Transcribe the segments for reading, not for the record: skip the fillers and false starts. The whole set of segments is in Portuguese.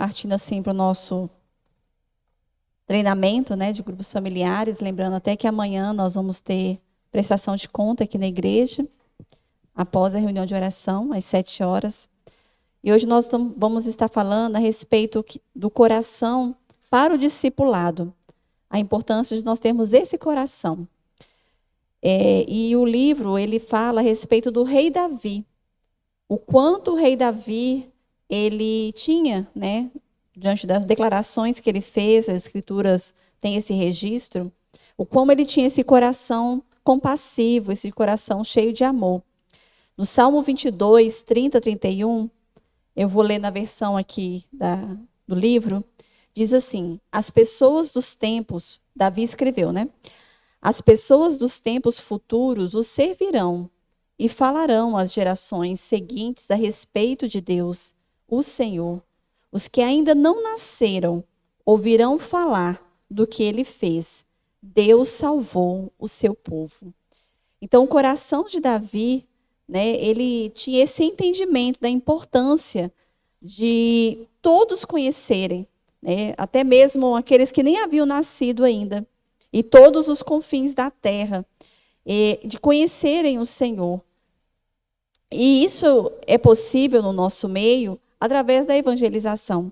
partindo assim para o nosso treinamento, né, de grupos familiares, lembrando até que amanhã nós vamos ter prestação de conta aqui na igreja, após a reunião de oração, às 7 horas. E hoje nós vamos estar falando a respeito do coração para o discipulado, a importância de nós termos esse coração. E o livro, ele fala a respeito do rei Davi, o quanto o rei Davi, ele tinha, né, diante das declarações que ele fez, as escrituras têm esse registro, o como ele tinha esse coração compassivo, esse coração cheio de amor. No Salmo 22, 30, 31, eu vou ler na versão aqui do livro, diz assim: as pessoas dos tempos, Davi escreveu, né? As pessoas dos tempos futuros o servirão e falarão às gerações seguintes a respeito de Deus, o Senhor. Os que ainda não nasceram ouvirão falar do que ele fez. Deus salvou o seu povo. Então, o coração de Davi, né, ele tinha esse entendimento da importância de todos conhecerem, né, até mesmo aqueles que nem haviam nascido ainda, e todos os confins da terra, de conhecerem o Senhor. E isso é possível no nosso meio através da evangelização,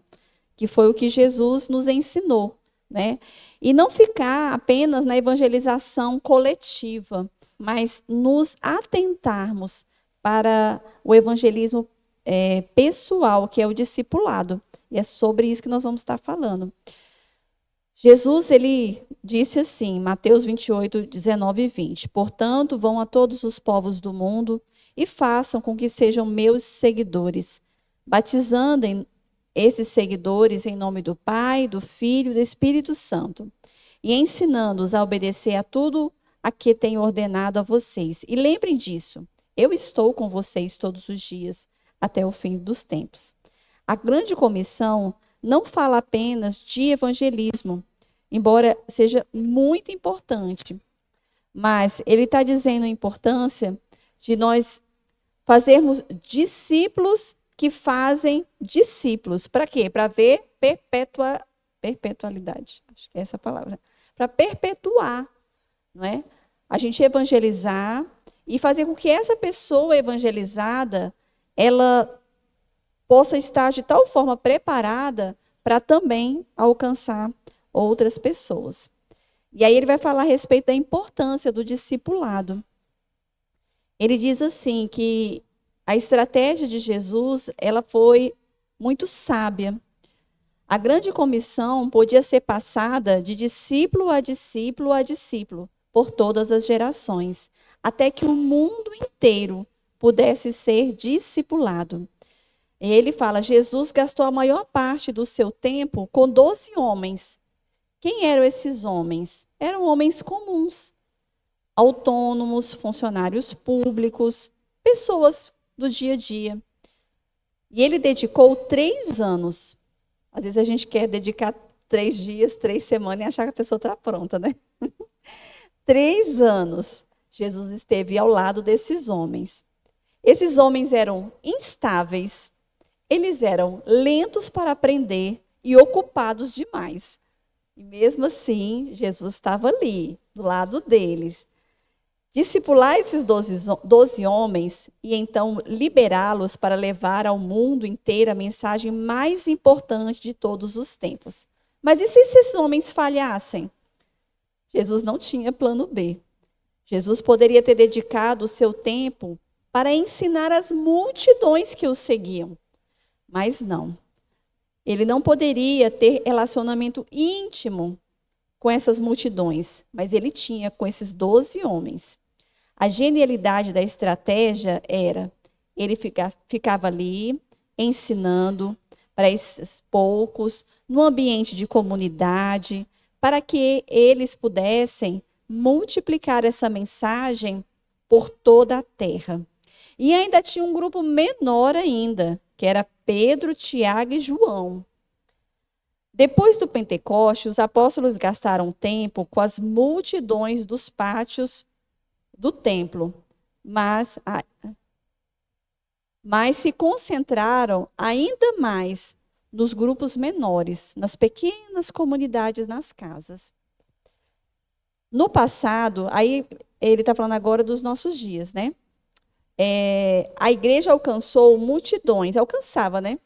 que foi o que Jesus nos ensinou, né? E não ficar apenas na evangelização coletiva, mas nos atentarmos para o evangelismo pessoal, que é o discipulado. E é sobre isso que nós vamos estar falando. Jesus, ele disse assim, Mateus 28, 19 e 20, portanto, vão a todos os povos do mundo e façam com que sejam meus seguidores, batizando esses seguidores em nome do Pai, do Filho e do Espírito Santo, e ensinando-os a obedecer a tudo a que tenho ordenado a vocês. E lembrem disso, eu estou com vocês todos os dias, até o fim dos tempos. A grande comissão não fala apenas de evangelismo, embora seja muito importante, mas ele está dizendo a importância de nós fazermos discípulos que fazem discípulos. Para quê? Para ver perpetualidade. Acho que é essa a palavra. Para perpetuar, não é? A gente evangelizar e fazer com que essa pessoa evangelizada, ela possa estar de tal forma preparada para também alcançar outras pessoas. E aí ele vai falar a respeito da importância do discipulado. Ele diz assim que a estratégia de Jesus, ela foi muito sábia. A grande comissão podia ser passada de discípulo a discípulo a discípulo, por todas as gerações, até que o mundo inteiro pudesse ser discipulado. E ele fala, Jesus gastou a maior parte do seu tempo com 12 homens. Quem eram esses homens? Eram homens comuns, autônomos, funcionários públicos, pessoas do dia a dia. E ele dedicou 3 anos. Às vezes a gente quer dedicar 3 dias, 3 semanas e achar que a pessoa está pronta, né? 3 anos Jesus esteve ao lado desses homens. Esses homens eram instáveis, eles eram lentos para aprender e ocupados demais. E mesmo assim, Jesus estava ali, do lado deles. Discipular esses 12 homens e então liberá-los para levar ao mundo inteiro a mensagem mais importante de todos os tempos. Mas e se esses homens falhassem? Jesus não tinha plano B. Jesus poderia ter dedicado o seu tempo para ensinar as multidões que o seguiam. Mas não. Ele não poderia ter relacionamento íntimo com essas multidões, mas ele tinha com esses 12 homens. A genialidade da estratégia era, ele ficava ali, ensinando para esses poucos, no ambiente de comunidade, para que eles pudessem multiplicar essa mensagem por toda a terra. E ainda tinha um grupo menor ainda, que era Pedro, Tiago e João. Depois do Pentecoste, os apóstolos gastaram tempo com as multidões dos pátios do templo, mas se concentraram ainda mais nos grupos menores, nas pequenas comunidades, nas casas. No passado, aí ele está falando agora dos nossos dias, né? A igreja alcançou multidões, alcançava, né?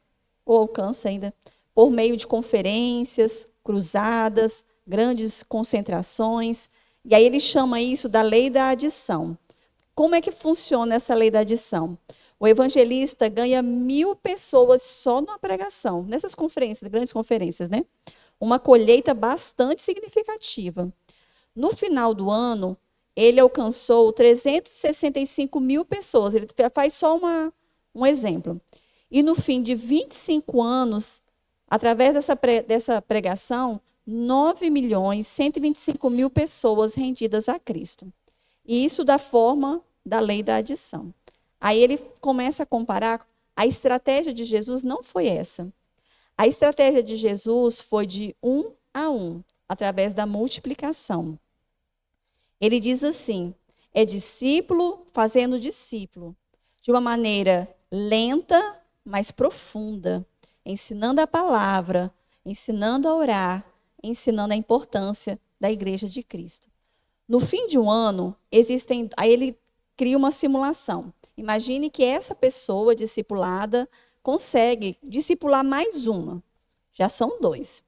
Ou alcança ainda, por meio de conferências, cruzadas, grandes concentrações. E aí ele chama isso da lei da adição. Como é que funciona essa lei da adição? O evangelista ganha 1.000 pessoas só na pregação, nessas conferências, grandes conferências, né? Uma colheita bastante significativa. No final do ano, ele alcançou 365.000 pessoas. Ele faz só um exemplo. E no fim de 25 anos, através dessa pregação, 9.125.000 pessoas rendidas a Cristo. E isso da forma da lei da adição. Aí ele começa a comparar, a estratégia de Jesus não foi essa. A estratégia de Jesus foi de 1 a 1, através da multiplicação. Ele diz assim, é discípulo fazendo discípulo, de uma maneira lenta, mas profunda, ensinando a palavra, ensinando a orar, ensinando a importância da igreja de Cristo. No fim de um ano, aí ele cria uma simulação. Imagine que essa pessoa discipulada consegue discipular mais uma. Já são 2.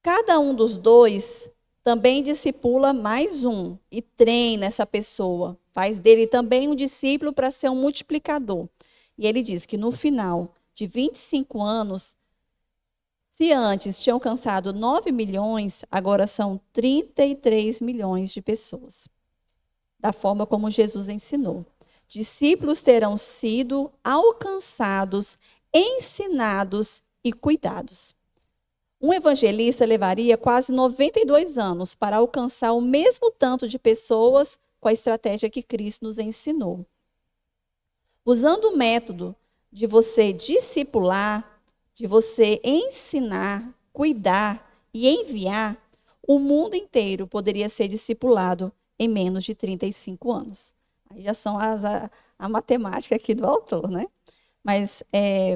Cada um dos 2 também discipula mais um e treina essa pessoa. Faz dele também um discípulo para ser um multiplicador. E ele diz que no final de 25 anos, se antes tinham alcançado 9 milhões, agora são 33 milhões de pessoas. Da forma como Jesus ensinou. Discípulos terão sido alcançados, ensinados e cuidados. Um evangelista levaria quase 92 anos para alcançar o mesmo tanto de pessoas com a estratégia que Cristo nos ensinou. Usando o método de você discipular, de você ensinar, cuidar e enviar, o mundo inteiro poderia ser discipulado em menos de 35 anos. Aí já são a matemática aqui do autor, né? Mas,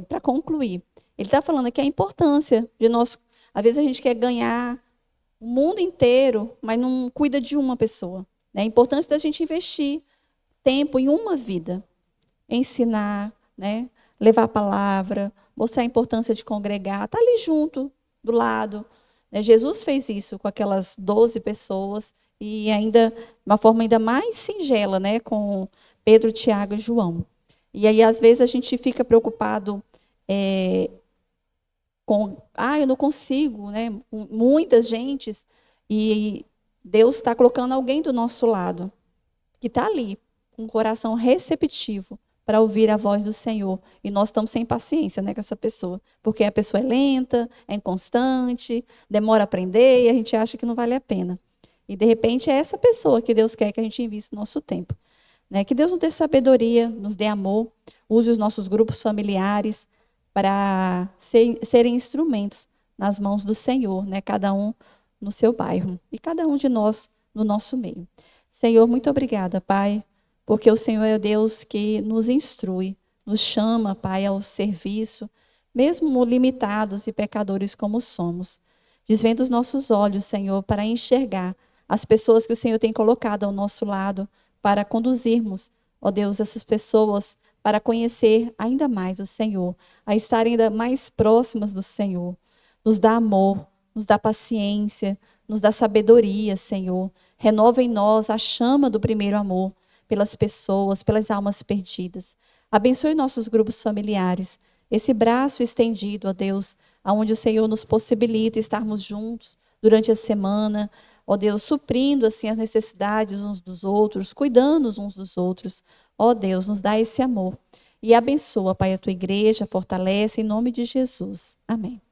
para concluir, ele está falando aqui a importância de nós. Às vezes a gente quer ganhar o mundo inteiro, mas não cuida de uma pessoa. Né? A importância da gente investir tempo em uma vida. Ensinar, né? Levar a palavra, mostrar a importância de congregar, estar ali junto, do lado. Né? Jesus fez isso com aquelas 12 pessoas e ainda de uma forma ainda mais singela, né? Com Pedro, Tiago e João. E aí, às vezes, a gente fica preocupado eu não consigo, né? Muitas gentes, e Deus está colocando alguém do nosso lado, que está ali, com um coração receptivo, para ouvir a voz do Senhor. E nós estamos sem paciência, né, com essa pessoa, porque a pessoa é lenta, é inconstante, demora a aprender, e a gente acha que não vale a pena. E, de repente, é essa pessoa que Deus quer que a gente invista o nosso tempo. Né? Que Deus nos dê sabedoria, nos dê amor, use os nossos grupos familiares, para serem instrumentos nas mãos do Senhor, né? Cada um no seu bairro e cada um de nós no nosso meio. Senhor, muito obrigada, Pai, porque o Senhor é o Deus que nos instrui, nos chama, Pai, ao serviço, mesmo limitados e pecadores como somos. Desvenda os nossos olhos, Senhor, para enxergar as pessoas que o Senhor tem colocado ao nosso lado, para conduzirmos, ó Deus, essas pessoas para conhecer ainda mais o Senhor, a estar ainda mais próximas do Senhor. Nos dá amor, nos dá paciência, nos dá sabedoria, Senhor. Renova em nós a chama do primeiro amor pelas pessoas, pelas almas perdidas. Abençoe nossos grupos familiares, esse braço estendido, ó Deus, aonde o Senhor nos possibilita estarmos juntos durante a semana, ó Deus, suprindo assim as necessidades uns dos outros, cuidando uns dos outros. Ó Deus, nos dá esse amor. E abençoa, Pai, a tua igreja, fortalece em nome de Jesus. Amém.